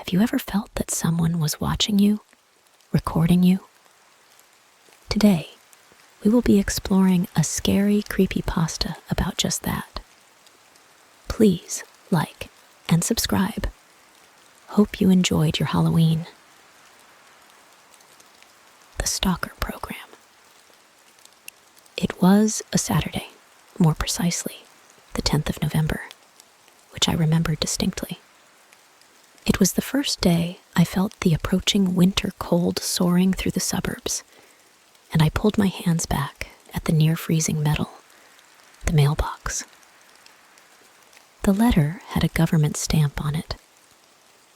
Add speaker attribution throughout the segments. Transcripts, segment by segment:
Speaker 1: Have you ever felt that someone was watching you, recording you? Today, we will be exploring a scary creepypasta about just that. Please like and subscribe. Hope you enjoyed your Halloween. The Stalker Program. It was a Saturday, more precisely, the 10th of November, which I remember distinctly. It was the first day I felt the approaching winter cold soaring through the suburbs, and I pulled my hands back at the near-freezing metal, the mailbox. The letter had a government stamp on it,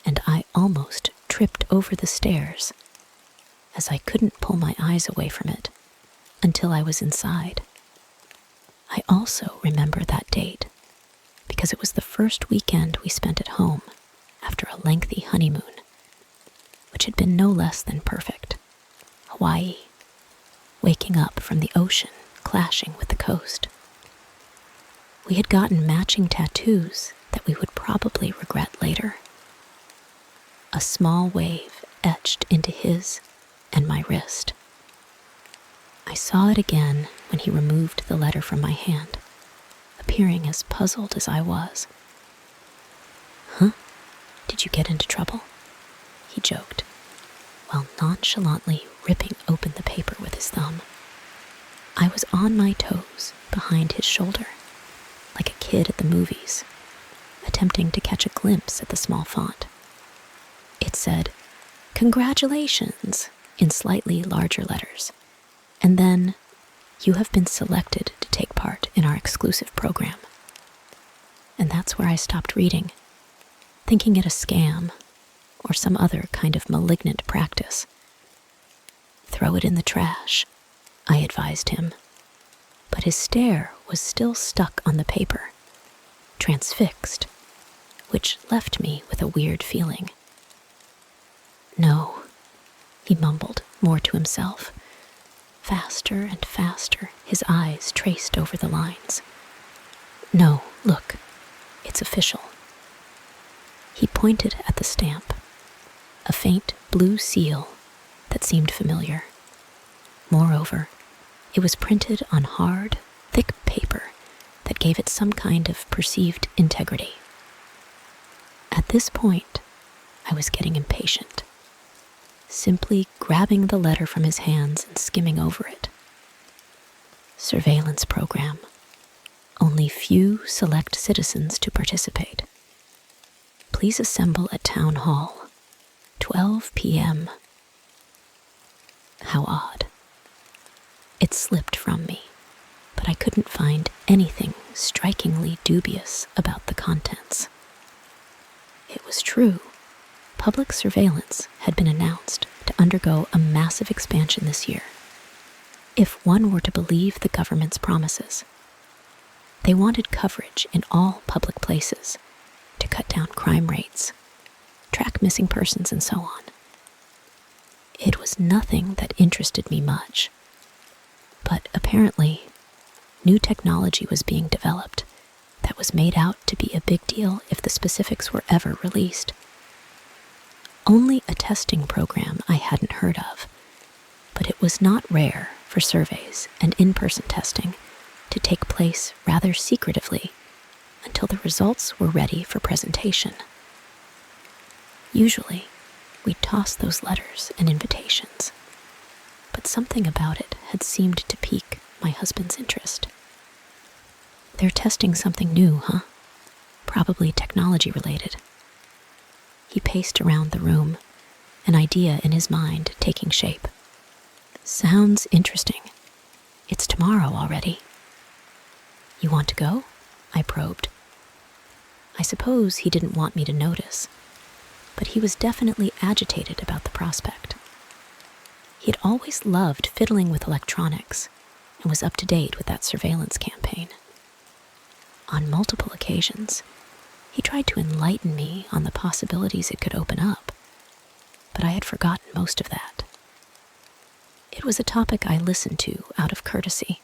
Speaker 1: and I almost tripped over the stairs as I couldn't pull my eyes away from it until I was inside. I also remember that date because it was the first weekend we spent at home after a lengthy honeymoon, which had been no less than perfect. Hawaii, waking up from the ocean clashing with the coast. We had gotten matching tattoos that we would probably regret later. A small wave etched into his and my wrist. I saw it again when he removed the letter from my hand, appearing as puzzled as I was. "Huh? Did you get into trouble?" he joked, while nonchalantly ripping open the paper with his thumb. I was on my toes behind his shoulder, like a kid at the movies, attempting to catch a glimpse at the small font. It said, "Congratulations," in slightly larger letters, and then, "You have been selected to take part in our exclusive program." And that's where I stopped reading, thinking it a scam or some other kind of malignant practice. "Throw it in the trash," I advised him, but his stare was still stuck on the paper, transfixed, which left me with a weird feeling. "No," he mumbled, more to himself. Faster and faster, his eyes traced over the lines. "No, look, it's official." He pointed at the stamp, a faint blue seal that seemed familiar. Moreover, it was printed on hard, thick paper that gave it some kind of perceived integrity. At this point, I was getting impatient, simply grabbing the letter from his hands and skimming over it. Surveillance program. Only few select citizens to participate. Please assemble at Town Hall, 12 p.m. How odd. It slipped from me, but I couldn't find anything strikingly dubious about the contents. It was true. Public surveillance had been announced to undergo a massive expansion this year. If one were to believe the government's promises, they wanted coverage in all public places to cut down crime rates, track missing persons, and so on. It was nothing that interested me much, but apparently, new technology was being developed that was made out to be a big deal if the specifics were ever released. Only a testing program I hadn't heard of, but it was not rare for surveys and in-person testing to take place rather secretively until the results were ready for presentation. Usually, we'd toss those letters and invitations, but something about it had seemed to pique my husband's interest. "They're testing something new, huh? Probably technology-related." He paced around the room, an idea in his mind taking shape. "Sounds interesting. It's tomorrow already." "You want to go?" I probed. I suppose he didn't want me to notice, but he was definitely agitated about the prospect. He had always loved fiddling with electronics and was up to date with that surveillance campaign. On multiple occasions, he tried to enlighten me on the possibilities it could open up, but I had forgotten most of that. It was a topic I listened to out of courtesy,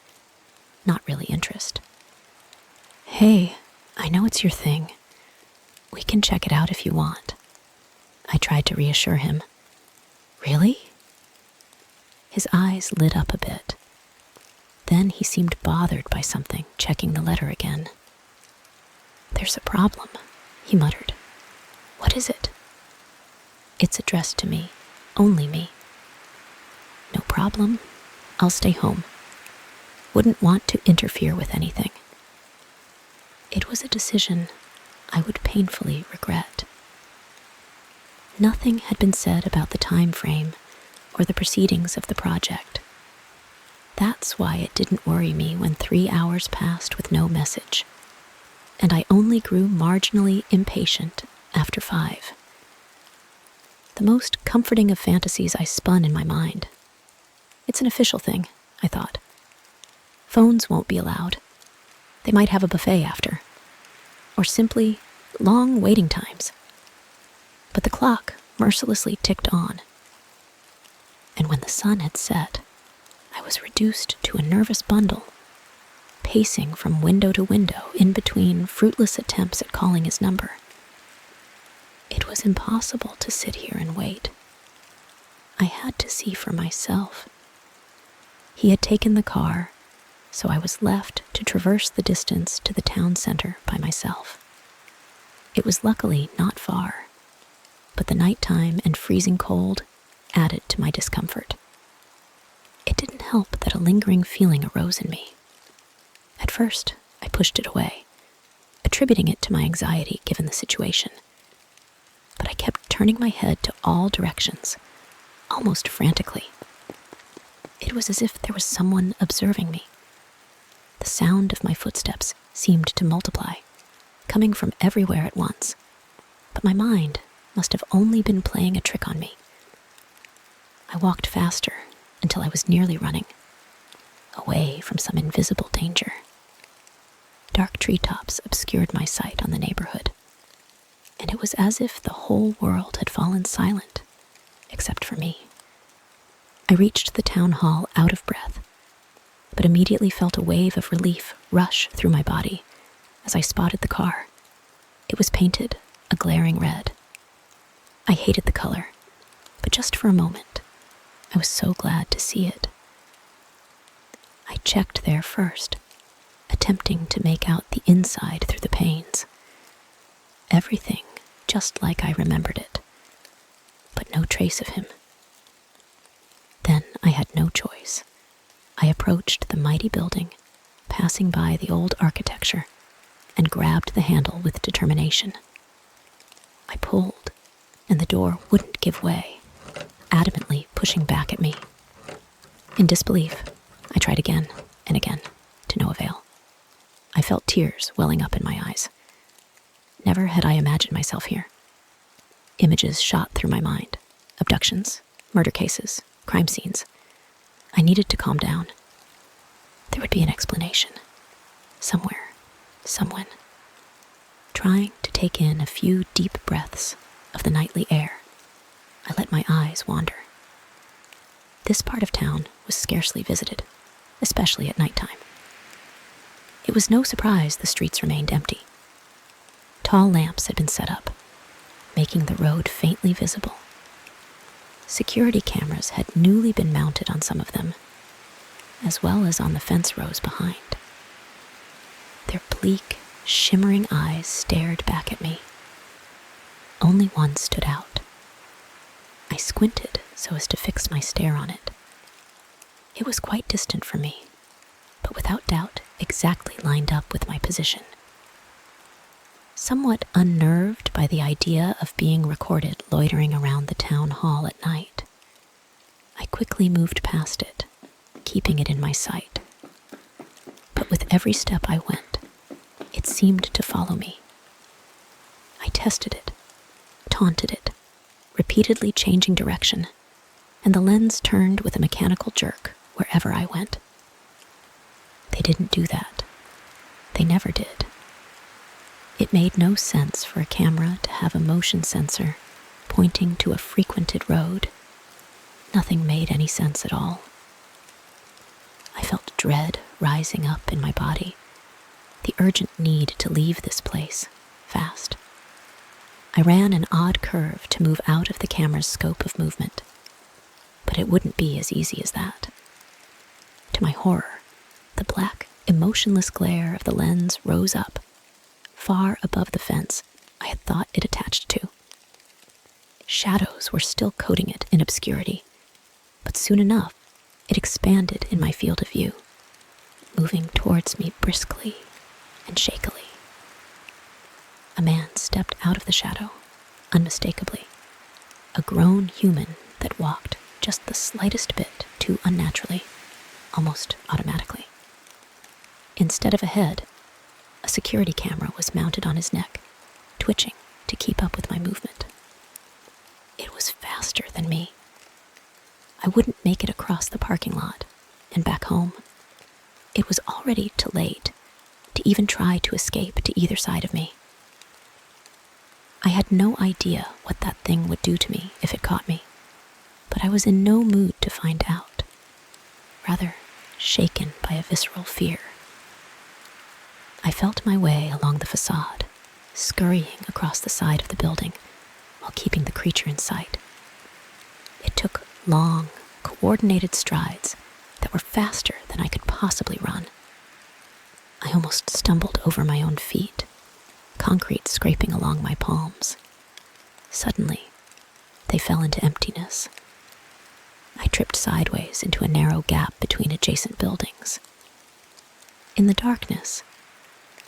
Speaker 1: not really interest. "Hey, I know it's your thing. We can check it out if you want." I tried to reassure him. Really? His eyes lit up a bit. Then he seemed bothered by something, checking the letter again. There's a problem, he muttered. What is it? It's addressed to me, only me. No problem. I'll stay home. Wouldn't want to interfere with anything. It was a decision I would painfully regret. Nothing had been said about the time frame or the proceedings of the project. That's why it didn't worry me when 3 hours passed with no message, and I only grew marginally impatient after 5. The most comforting of fantasies I spun in my mind. It's an official thing, I thought. Phones won't be allowed. They might have a buffet after. Or simply long waiting times. But the clock mercilessly ticked on. And when the sun had set, I was reduced to a nervous bundle, pacing from window to window in between fruitless attempts at calling his number. It was impossible to sit here and wait. I had to see for myself. He had taken the car, so I was left to traverse the distance to the town center by myself. It was luckily not far, but the nighttime and freezing cold added to my discomfort. It didn't help that a lingering feeling arose in me. At first, I pushed it away, attributing it to my anxiety given the situation. But I kept turning my head to all directions, almost frantically. It was as if there was someone observing me. The sound of my footsteps seemed to multiply, coming from everywhere at once, but my mind must have only been playing a trick on me. I walked faster until I was nearly running, away from some invisible danger. Dark treetops obscured my sight on the neighborhood, and it was as if the whole world had fallen silent, except for me. I reached the town hall out of breath, but immediately felt a wave of relief rush through my body as I spotted the car. It was painted a glaring red. I hated the color, but just for a moment, I was so glad to see it. I checked there first, attempting to make out the inside through the panes. Everything just like I remembered it, but no trace of him. Then I had no choice. I approached the mighty building, passing by the old architecture, and grabbed the handle with determination. I pulled, and the door wouldn't give way, adamantly pushing back at me. In disbelief, I tried again and again, to no avail. I felt tears welling up in my eyes. Never had I imagined myself here. Images shot through my mind. Abductions, murder cases, crime scenes. I needed to calm down. There would be an explanation. Somewhere, someone. Trying to take in a few deep breaths of the nightly air, I let my eyes wander. This part of town was scarcely visited, especially at nighttime. It was no surprise the streets remained empty. Tall lamps had been set up, making the road faintly visible. Security cameras had newly been mounted on some of them, as well as on the fence rows behind. Their bleak, shimmering eyes stared back at me. Only one stood out. I squinted so as to fix my stare on it. It was quite distant from me, but without doubt exactly lined up with my position. Somewhat unnerved by the idea of being recorded loitering around the town hall at night, I quickly moved past it, keeping it in my sight. But with every step I went, it seemed to follow me. I tested it, taunted it, repeatedly changing direction, and the lens turned with a mechanical jerk wherever I went. They didn't do that. They never did. It made no sense for a camera to have a motion sensor pointing to a frequented road. Nothing made any sense at all. I felt dread rising up in my body, the urgent need to leave this place, fast. I ran an odd curve to move out of the camera's scope of movement, but it wouldn't be as easy as that. To my horror, the black, emotionless glare of the lens rose up, far above the fence I had thought it attached to. Shadows were still coating it in obscurity, but soon enough, it expanded in my field of view, moving towards me briskly and shakily. A man stepped out of the shadow, unmistakably, a grown human that walked just the slightest bit too unnaturally, almost automatically. Instead of a head, a security camera was mounted on his neck, twitching to keep up with my movement. It was faster than me. I wouldn't make it across the parking lot and back home. It was already too late to even try to escape to either side of me. I had no idea what that thing would do to me if it caught me, but I was in no mood to find out, rather shaken by a visceral fear. I felt my way along the facade, scurrying across the side of the building while keeping the creature in sight. It took long, coordinated strides that were faster than I could possibly run. I almost stumbled over my own feet, concrete scraping along my palms. Suddenly, they fell into emptiness. I tripped sideways into a narrow gap between adjacent buildings. In the darkness,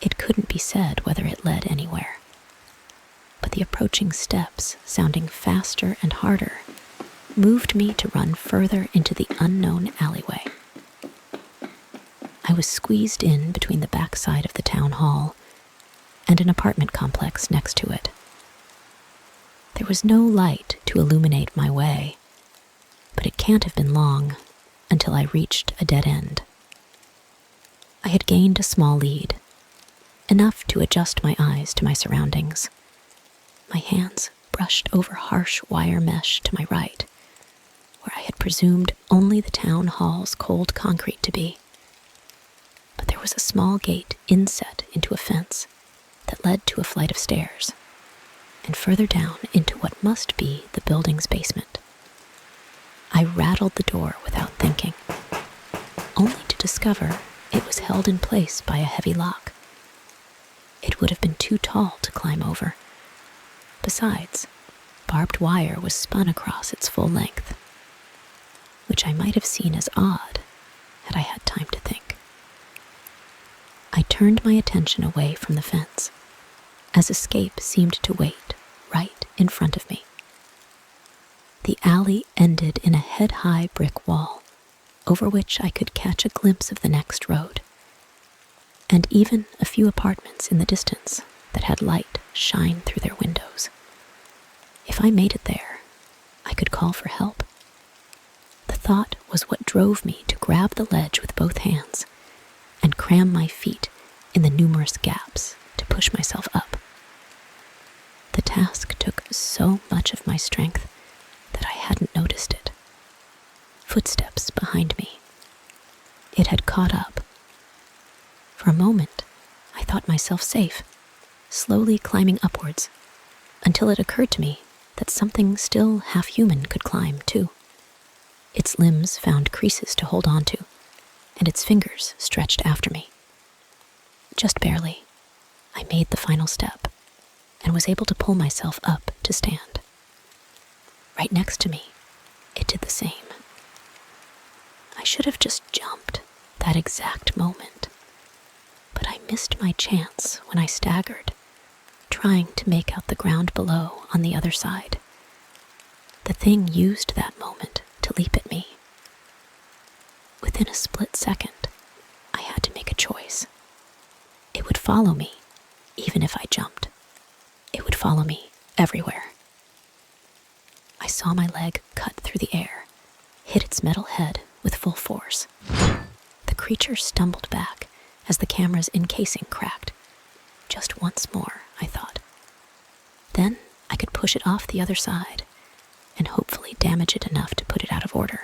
Speaker 1: it couldn't be said whether it led anywhere, but the approaching steps, sounding faster and harder, moved me to run further into the unknown alleyway. I was squeezed in between the backside of the town hall and an apartment complex next to it. There was no light to illuminate my way, but it can't have been long until I reached a dead end. I had gained a small lead, enough to adjust my eyes to my surroundings. My hands brushed over harsh wire mesh to my right, where I had presumed only the town hall's cold concrete to be. But there was a small gate inset into a fence that led to a flight of stairs, and further down into what must be the building's basement. I rattled the door without thinking, only to discover it was held in place by a heavy lock. It would have been too tall to climb over. Besides, barbed wire was spun across its full length, which I might have seen as odd had I had time to think. I turned my attention away from the fence, as escape seemed to wait right in front of me. The alley ended in a head-high brick wall, over which I could catch a glimpse of the next road, and even a few apartments in the distance that had light shine through their windows. If I made it there, I could call for help. The thought was what drove me to grab the ledge with both hands and cram my feet in the numerous gaps to push myself up. The task took so much of my strength that I hadn't noticed it. Footsteps behind me. It had caught up. For a moment, I thought myself safe, slowly climbing upwards, until it occurred to me that something still half-human could climb, too. Its limbs found creases to hold onto, and its fingers stretched after me. Just barely, I made the final step, and was able to pull myself up to stand. Right next to me, it did the same. I should have just jumped that exact moment, but I missed my chance when I staggered, trying to make out the ground below on the other side. The thing used that moment to leap at me. Within a split second, I had to make a choice. It would follow me, even if I jumped. It would follow me everywhere. I saw my leg cut through the air, hit its metal head with full force. The creature stumbled back as the camera's encasing cracked. Just once more, I thought. Then I could push it off the other side and hopefully damage it enough to put it out of order.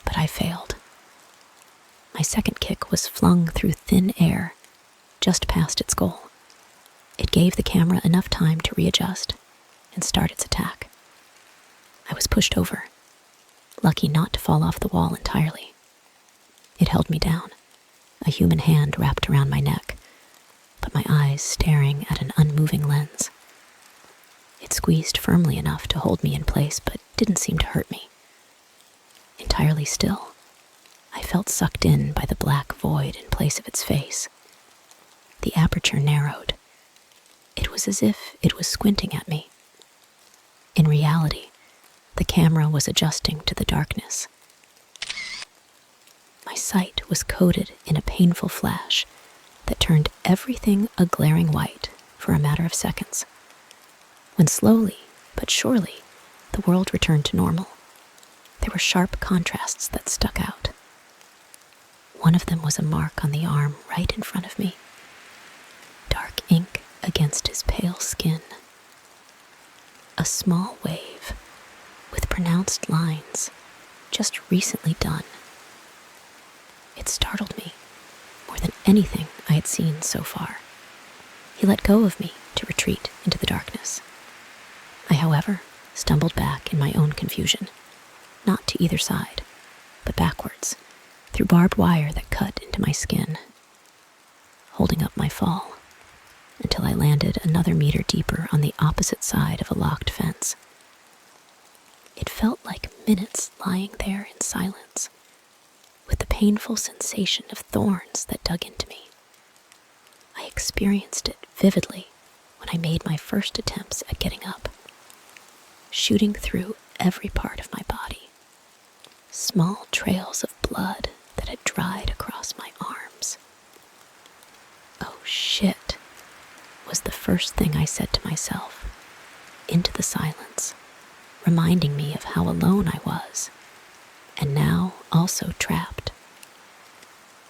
Speaker 1: But I failed. My second kick was flung through thin air, just past its goal. It gave the camera enough time to readjust and start its attack. I was pushed over, lucky not to fall off the wall entirely. It held me down, a human hand wrapped around my neck, but my eyes staring at an unmoving lens. It squeezed firmly enough to hold me in place, but didn't seem to hurt me. Entirely still, I felt sucked in by the black void in place of its face. The aperture narrowed. It was as if it was squinting at me. In reality, the camera was adjusting to the darkness. My sight was coated in a painful flash that turned everything a glaring white for a matter of seconds. When slowly, but surely, the world returned to normal, there were sharp contrasts that stuck out. One of them was a mark on the arm right in front of me. Dark ink against his pale skin. A small wave with pronounced lines just recently done. It startled me more than anything I had seen so far. He let go of me to retreat into the darkness. I, however, stumbled back in my own confusion, not to either side, but backwards, through barbed wire that cut into my skin, holding up my fall until I landed another meter deeper on the opposite side of a locked fence. It felt like minutes lying there in silence, with the painful sensation of thorns that dug into me. I experienced it vividly when I made my first attempts at getting up, shooting through every part of my body. Small trails of blood that had dried across my arms. "Oh shit," was the first thing I said to myself, into the silence, reminding me of how alone I was, and now also trapped.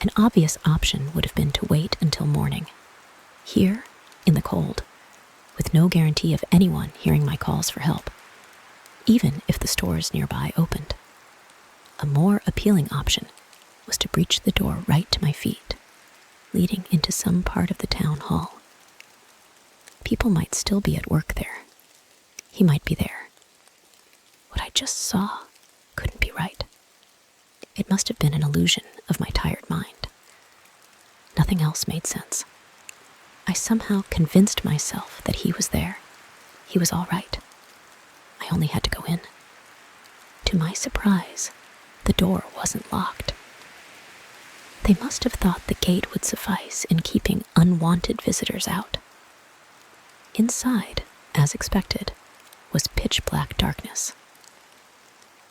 Speaker 1: An obvious option would have been to wait until morning, here in the cold, with no guarantee of anyone hearing my calls for help, even if the stores nearby opened. A more appealing option was to breach the door right to my feet, leading into some part of the town hall. People might still be at work there. He might be there. What I just saw couldn't be right. It must have been an illusion of my tired mind. Nothing else made sense. I somehow convinced myself that he was there. He was all right. I only had to go in. To my surprise, the door wasn't locked. They must have thought the gate would suffice in keeping unwanted visitors out. Inside, as expected, was pitch black darkness.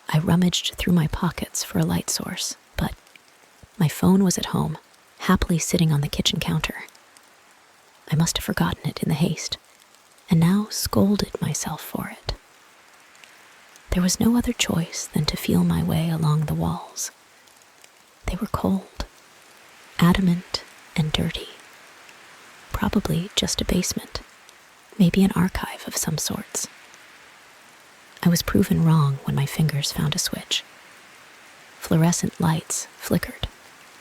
Speaker 1: I rummaged through my pockets for a light source, but my phone was at home, happily sitting on the kitchen counter. I must have forgotten it in the haste, and now scolded myself for it. There was no other choice than to feel my way along the walls. They were cold, adamant, and dirty. Probably just a basement, maybe an archive of some sorts. I was proven wrong when my fingers found a switch. Fluorescent lights flickered,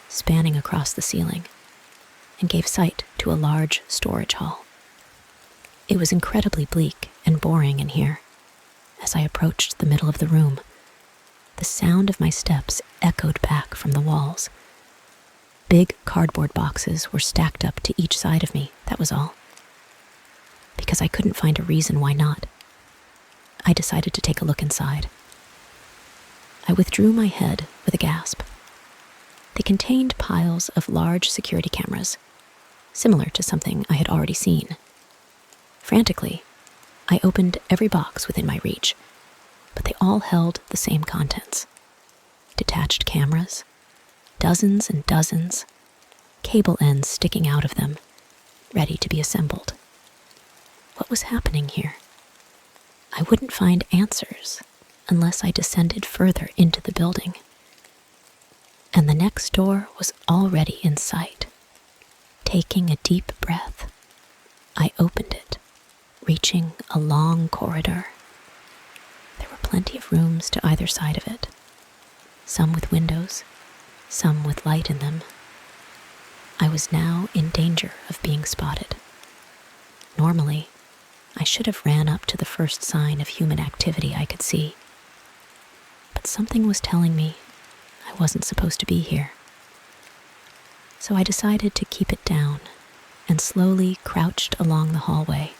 Speaker 1: spanning across the ceiling, and gave sight to a large storage hall. It was incredibly bleak and boring in here. As I approached the middle of the room, the sound of my steps echoed back from the walls. Big cardboard boxes were stacked up to each side of me, that was all. Because I couldn't find a reason why not, I decided to take a look inside. I withdrew my head with a gasp. They contained piles of large security cameras, similar to something I had already seen. Frantically, I opened every box within my reach, but they all held the same contents. Detached cameras, dozens and dozens, cable ends sticking out of them, ready to be assembled. What was happening here? I wouldn't find answers unless I descended further into the building. And the next door was already in sight. Taking a deep breath, I opened it, reaching a long corridor. There were plenty of rooms to either side of it, some with windows, some with light in them. I was now in danger of being spotted. Normally, I should have ran up to the first sign of human activity I could see. But something was telling me I wasn't supposed to be here. So I decided to keep it down and slowly crouched along the hallway,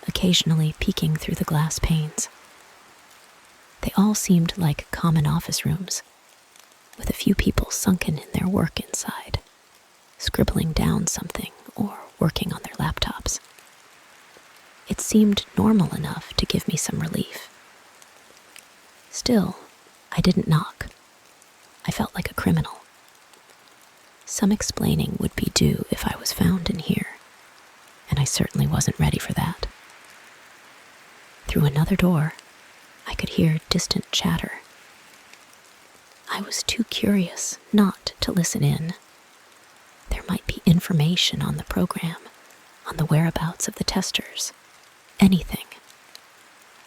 Speaker 1: occasionally peeking through the glass panes. They all seemed like common office rooms, with a few people sunken in their work inside, scribbling down something or working on their laptops. It seemed normal enough to give me some relief. Still, I didn't knock. I felt like a criminal. Some explaining would be due if I was found in here, and I certainly wasn't ready for that. Through another door, I could hear distant chatter. I was too curious not to listen in. There might be information on the program, on the whereabouts of the testers, anything.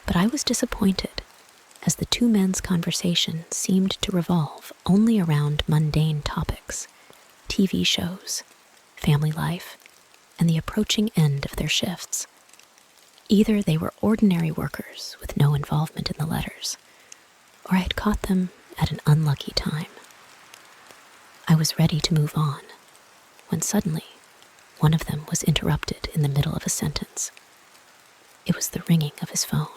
Speaker 1: But I was disappointed, as the two men's conversation seemed to revolve only around mundane topics, TV shows, family life, and the approaching end of their shifts. Either they were ordinary workers with no involvement in the letters, or I had caught them at an unlucky time. I was ready to move on, when suddenly one of them was interrupted in the middle of a sentence. It was the ringing of his phone.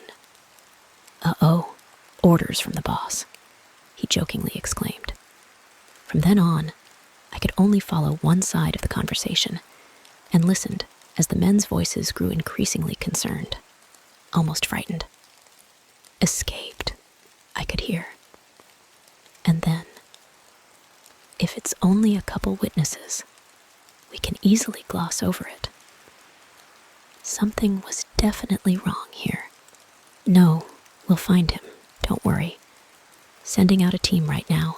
Speaker 1: "Uh-oh, orders from the boss," he jokingly exclaimed. From then on, I could only follow one side of the conversation and listened as the men's voices grew increasingly concerned, almost frightened. "Escaped," I could hear. And then, "If it's only a couple witnesses, we can easily gloss over it." Something was definitely wrong here. "No, we'll find him, don't worry. Sending out a team right now."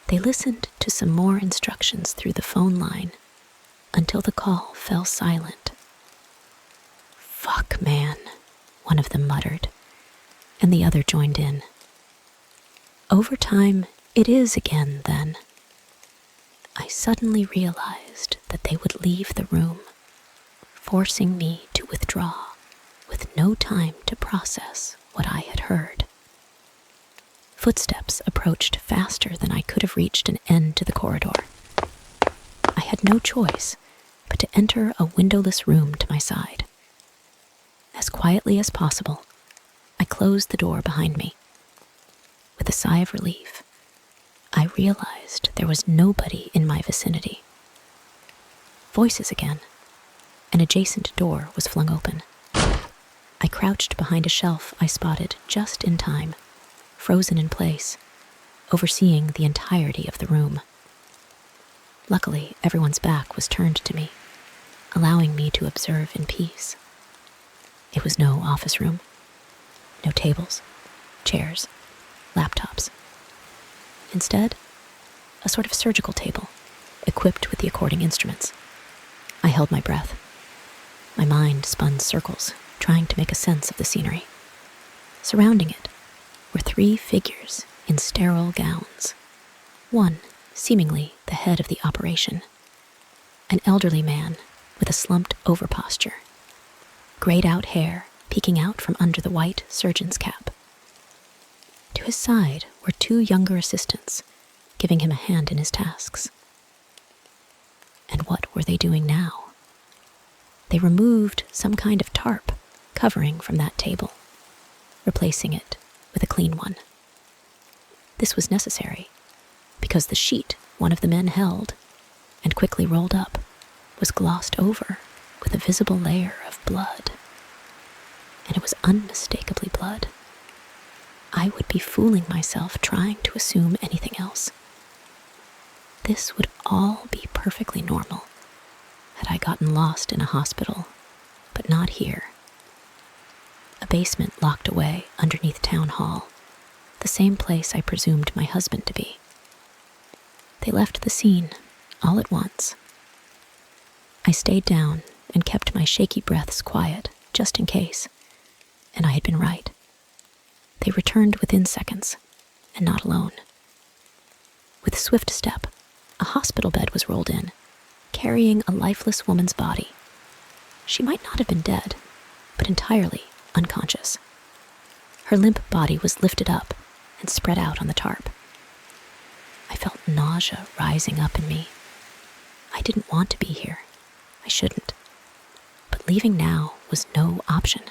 Speaker 1: They listened to some more instructions through the phone line until the call fell silent. "Fuck, man," one of them muttered, and the other joined in. Overtime it is again, then. I suddenly realized that they would leave the room, forcing me to withdraw with no time to process what I had heard. Footsteps approached faster than I could have reached an end to the corridor. I had no choice but to enter a windowless room to my side. As quietly as possible, I closed the door behind me. With a sigh of relief, I realized there was nobody in my vicinity. Voices again. An adjacent door was flung open. I crouched behind a shelf I spotted just in time, frozen in place, overseeing the entirety of the room. Luckily, everyone's back was turned to me, allowing me to observe in peace. It was no office room. No tables, chairs, laptops. Instead, a sort of surgical table, equipped with the according instruments. I held my breath. My mind spun circles, trying to make a sense of the scenery. Surrounding it were three figures in sterile gowns. One, seemingly the head of the operation. An elderly man with a slumped over posture. Grayed out hair peeking out from under the white surgeon's cap. To his side were two younger assistants, giving him a hand in his tasks. And what were they doing now? They removed some kind of tarp covering from that table, replacing it with a clean one. This was necessary, because the sheet one of the men held, and quickly rolled up, was glossed over with a visible layer of blood. And it was unmistakably blood. I would be fooling myself trying to assume anything else. This would all be perfectly normal had I gotten lost in a hospital, but not here. A basement locked away underneath town hall, the same place I presumed my husband to be. They left the scene all at once. I stayed down and kept my shaky breaths quiet, just in case, and I had been right. They returned within seconds, and not alone. With swift step, a hospital bed was rolled in, carrying a lifeless woman's body. She might not have been dead, but entirely unconscious. Her limp body was lifted up and spread out on the tarp. I felt nausea rising up in me. I didn't want to be here. I shouldn't. But leaving now was no option.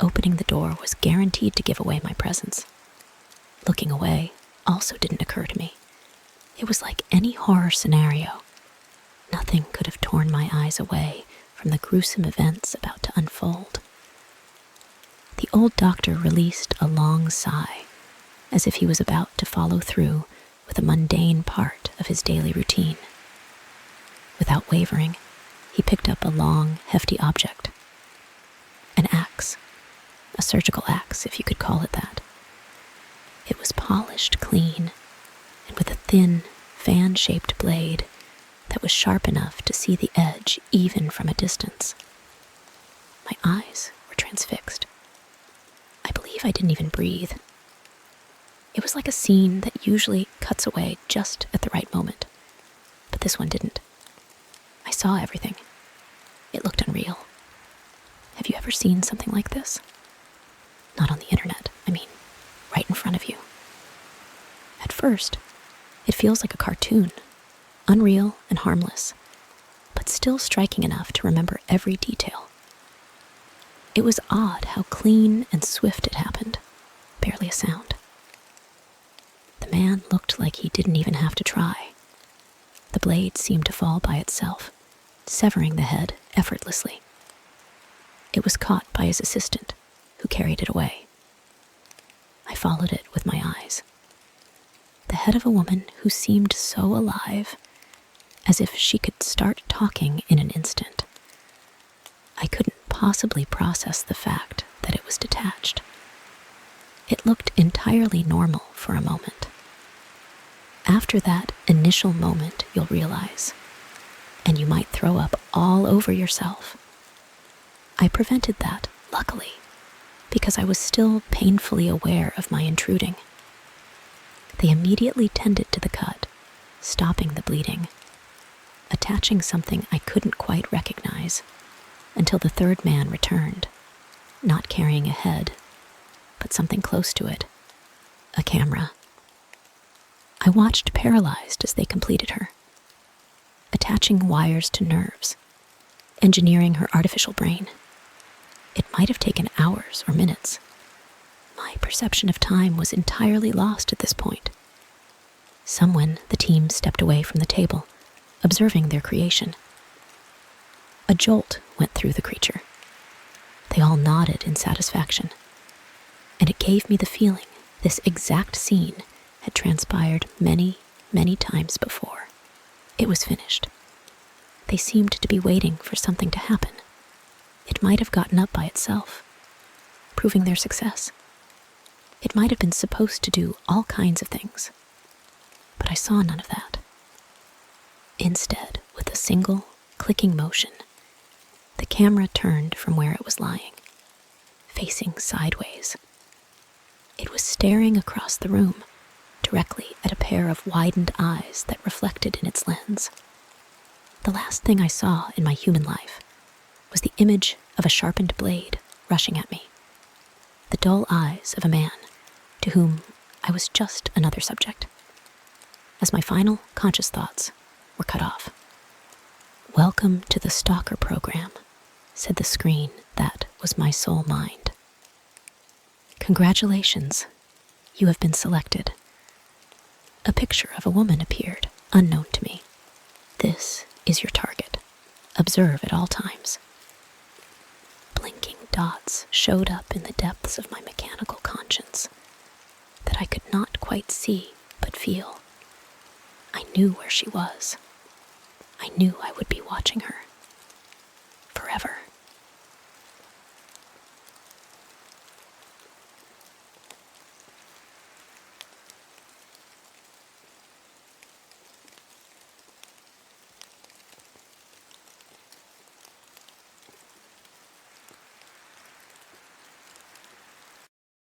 Speaker 1: Opening the door was guaranteed to give away my presence. Looking away also didn't occur to me. It was like any horror scenario. Nothing could have torn my eyes away from the gruesome events about to unfold. The old doctor released a long sigh, as if he was about to follow through with a mundane part of his daily routine. Without wavering, he picked up a long, hefty object. An axe. A surgical axe, if you could call it that. It was polished clean, and with a thin, fan-shaped blade that was sharp enough to see the edge even from a distance. My eyes were transfixed. I believe I didn't even breathe. It was like a scene that usually cuts away just at the right moment, but this one didn't. I saw everything. It looked unreal. Have you ever seen something like this? Not on the internet, I mean, right in front of you. At first, it feels like a cartoon, unreal and harmless, but still striking enough to remember every detail. It was odd how clean and swift it happened, barely a sound. The man looked like he didn't even have to try. The blade seemed to fall by itself, severing the head effortlessly. It was caught by his assistant, who carried it away. I followed it with my eyes. The head of a woman who seemed so alive, as if she could start talking in an instant. I couldn't possibly process the fact that it was detached. It looked entirely normal for a moment. After that initial moment, you'll realize, and you might throw up all over yourself. I prevented that, luckily, because I was still painfully aware of my intruding. They immediately tended to the cut, stopping the bleeding, attaching something I couldn't quite recognize, until the third man returned, not carrying a head, but something close to it, a camera. I watched paralyzed as they completed her, attaching wires to nerves, engineering her artificial brain. It might have taken hours or minutes. My perception of time was entirely lost at this point. Someone, the team stepped away from the table, observing their creation. A jolt went through the creature. They all nodded in satisfaction, and it gave me the feeling this exact scene had transpired many, many times before. It was finished. They seemed to be waiting for something to happen. It might have gotten up by itself, proving their success. It might have been supposed to do all kinds of things, but I saw none of that. Instead, with a single, clicking motion, the camera turned from where it was lying, facing sideways. It was staring across the room, directly at a pair of widened eyes that reflected in its lens. The last thing I saw in my human life was the image of a sharpened blade rushing at me, the dull eyes of a man to whom I was just another subject, as my final conscious thoughts were cut off. "Welcome to the Stalker Program," said the screen that was my soul mind. "Congratulations, you have been selected." A picture of a woman appeared, unknown to me. "This is your target. Observe at all times." Blinking dots showed up in the depths of my mechanical conscience that I could not quite see but feel. I knew where she was. I knew I would be watching her. Forever.